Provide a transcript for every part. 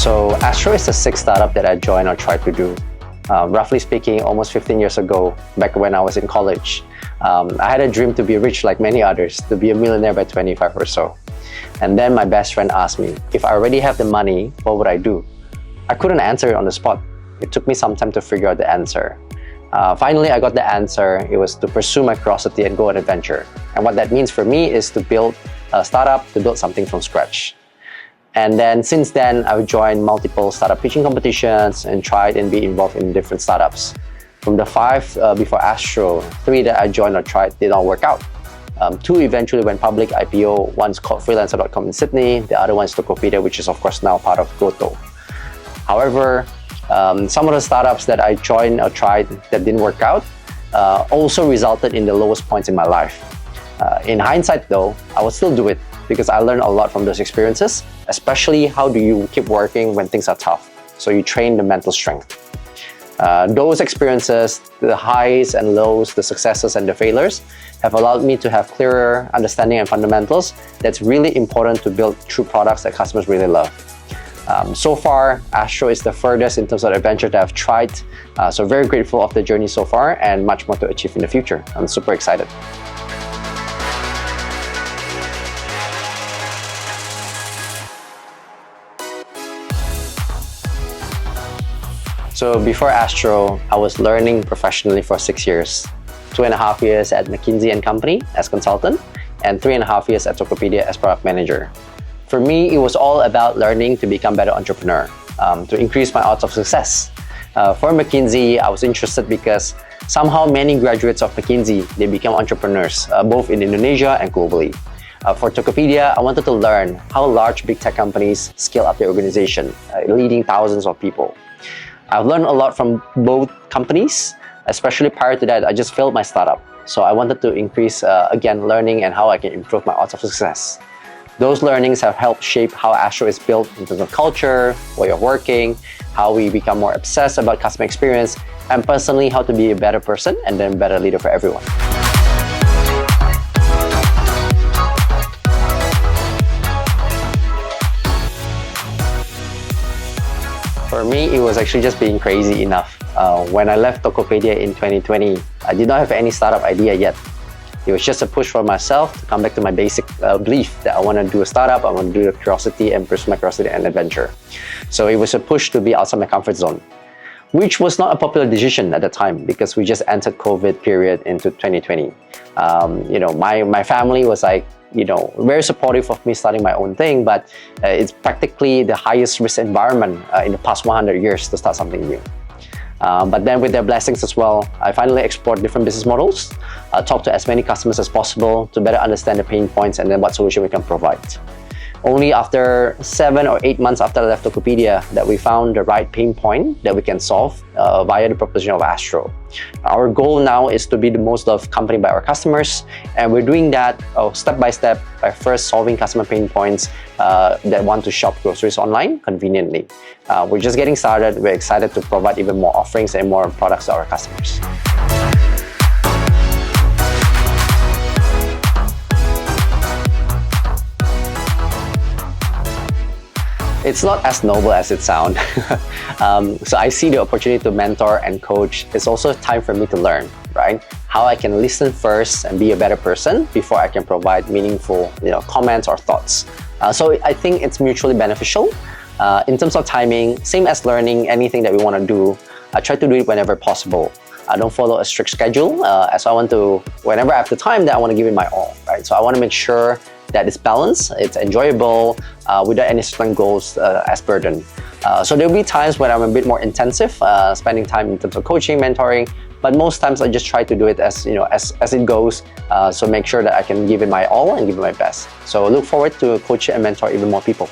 So ASTRO is the sixth startup that I joined or tried to do. Roughly speaking, almost 15 years ago, back when I was in college. I had a dream to be rich like many others, to be a millionaire by 25 or so. And then my best friend asked me, if I already have the money, what would I do? I couldn't answer it on the spot. It took me some time to figure out the answer. Finally, I got the answer. It was to pursue my curiosity and go on adventure. And what that means for me is to build a startup, to build something from scratch. And then since then, I've joined multiple startup pitching competitions and tried and be involved in different startups. From the 5 before ASTRO, 3 that I joined or tried did not work out. 2 eventually went public IPO. One's called freelancer.com in Sydney. The other one's Tokopedia, which is of course now part of Goto. However, some of the startups that I joined or tried that didn't work out also resulted in the lowest points in my life. In hindsight though, I would still do it because I learned a lot from those experiences, especially how do you keep working when things are tough. So you train the mental strength. Those experiences, the highs and lows, the successes and the failures, have allowed me to have clearer understanding and fundamentals that's really important to build true products that customers really love. So far, ASTRO is the furthest in terms of adventure that I've tried. So very grateful of the journey so far and much more to achieve in the future. I'm super excited. So before ASTRO, I was learning professionally for 6 years. 2.5 years at McKinsey & Company as consultant, and 3.5 years at Tokopedia as product manager. For me, it was all about learning to become a better entrepreneur, to increase my odds of success. For McKinsey, I was interested because somehow many graduates of McKinsey, they become entrepreneurs, both in Indonesia and globally. For Tokopedia, I wanted to learn how large big tech companies scale up their organization, leading thousands of people. I've learned a lot from both companies, especially prior to that, I just failed my startup. So I wanted to increase, again, learning and how I can improve my odds of success. Those learnings have helped shape how ASTRO is built in terms of culture, way of working, how we become more obsessed about customer experience, and personally, how to be a better person and then a better leader for everyone. For me, it was actually just being crazy enough. When I left Tokopedia in 2020, I did not have any startup idea yet. It was just a push for myself to come back to my basic belief that I want to do a startup, I want to do the curiosity and pursue my curiosity and adventure. So it was a push to be outside my comfort zone, which was not a popular decision at the time because we just entered COVID period into 2020. My family was like, very supportive of me starting my own thing, but it's practically the highest risk environment in the past 100 years to start something new. But then with their blessings as well, I finally explored different business models, talked to as many customers as possible to better understand the pain points and then what solution we can provide. Only after 7 or 8 months after I left Tokopedia that we found the right pain point that we can solve via the proposition of ASTRO. Our goal now is to be the most loved company by our customers, and we're doing that step by step by first solving customer pain points that want to shop groceries online conveniently. We're just getting started. We're excited to provide even more offerings and more products to our customers. It's not as noble as it sounds. So I see the opportunity to mentor and coach. It's also time for me to learn, right? How I can listen first and be a better person before I can provide meaningful, comments or thoughts. So I think it's mutually beneficial. In terms of timing, same as learning anything that we want to do, I try to do it whenever possible. I don't follow a strict schedule, as I want to, whenever I have the time, that I want to give it my all, right? So I want to make sure that it's balanced, it's enjoyable, without any certain goals as burden. So there'll be times when I'm a bit more intensive, spending time in terms of coaching, mentoring, but most times I just try to do it as it goes. So make sure that I can give it my all and give it my best. So look forward to coach and mentor even more people.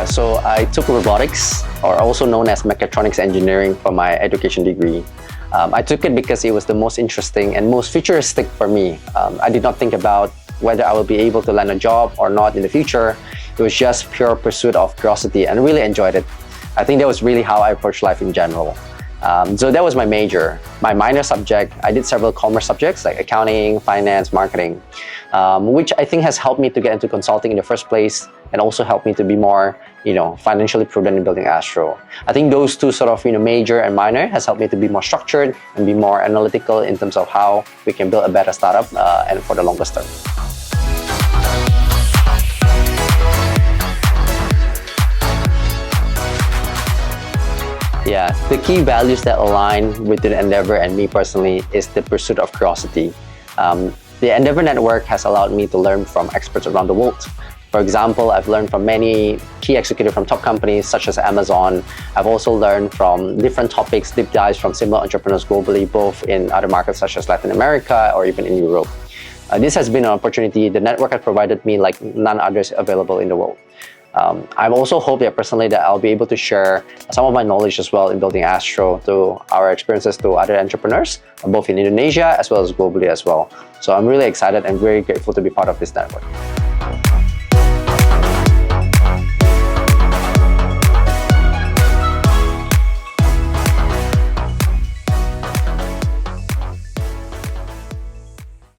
So I took robotics, or also known as mechatronics engineering, for my education degree. I took it because it was the most interesting and most futuristic for me. I did not think about whether I will be able to land a job or not in the future. It was just pure pursuit of curiosity and I really enjoyed it. I think that was really how I approach life in general. So that was my major. My minor subject, I did several commerce subjects like accounting, finance, marketing, which I think has helped me to get into consulting in the first place, and also helped me to be more, financially prudent in building Astro. I think those two sort of, major and minor has helped me to be more structured and be more analytical in terms of how we can build a better startup and for the longest term. Yeah, the key values that align with the Endeavor and me personally is the pursuit of curiosity. The Endeavor Network has allowed me to learn from experts around the world. For example, I've learned from many key executives from top companies such as Amazon. I've also learned from different topics, deep dives from similar entrepreneurs globally, both in other markets such as Latin America or even in Europe. This has been an opportunity the network has provided me like none others available in the world. I also hope that personally that I'll be able to share some of my knowledge as well in building Astro to our experiences to other entrepreneurs, both in Indonesia as well as globally as well. So I'm really excited and very grateful to be part of this network.